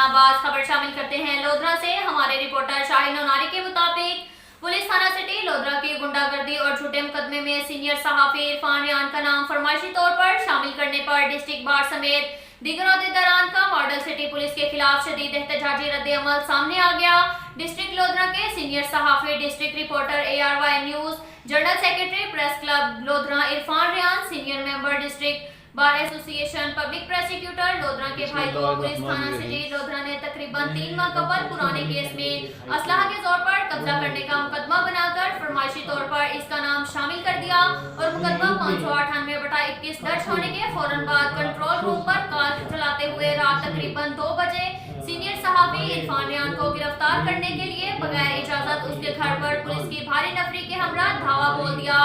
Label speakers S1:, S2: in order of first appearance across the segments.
S1: नाबाज खबर शामिल करते हैं लोधरा से। हमारे रिपोर्टर शाहीन नौनारी के मुताबिक पुलिस थाना सिटी लोधरा की गुंडागर्दी और झूठे मुकदमे में सीनियर सहाफी इरफान रियान का नाम फरमाइशी तौर पर शामिल करने पर डिस्ट्रिक्ट बार समेत दीगर अहदेदारान का मॉडल सिटी पुलिस के खिलाफ शदीद एहतजाजी रद्द-ए-अमल सामने आ गया। डिस्ट्रिक्ट लोधरा के सीनियर सहाफी, district reporter ARY news, general secretary press club Lodhran Irfan Riyan, senior member district bar association, public prosecutor Lodhran के भाई को पुलिस थाना सिटी लोधरा ने तकरीबन 3 माह कबल पुराने केस में असलाह के जोर पर कब्जा करने का मुकदमा बनाकर फरमाइशी तौर पर इसका नाम शामिल कर दिया और मुकदमा 598/21 दर्ज होने के फौरन बाद कंट्रोल रूम पर कॉल चलाते हुए रात तकरीबन 2 बजे सीनियर सहाफी इरफान रियान को गिरफ्तार करने के लिए बगैर इजाजत उसके घर पर पुलिस की भारी नफरी के हमरा धावा बोल दिया,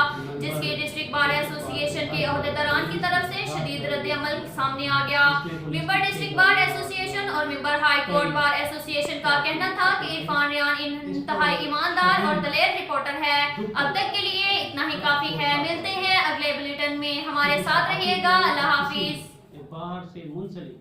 S1: जिसके डिस्ट्रिक्ट बार एसोसिएशन के अहदेदारान की तरफ से शदीद रद्द-ए-अमल सामने आ गया। मेंबर डिस्ट्रिक्ट बार एसोसिएशन और member high court bar association का कहना था कि इरफान रियान इंतहाई ईमानदार और दलेर रिपोर्टर है। अब तक के लिए इतना ही काफी है। मिलते हैं अगले बुलेटिन में, हमारे साथ रहिएगा। अल्लाह हाफिज।
S2: बाहर से मुंसलिक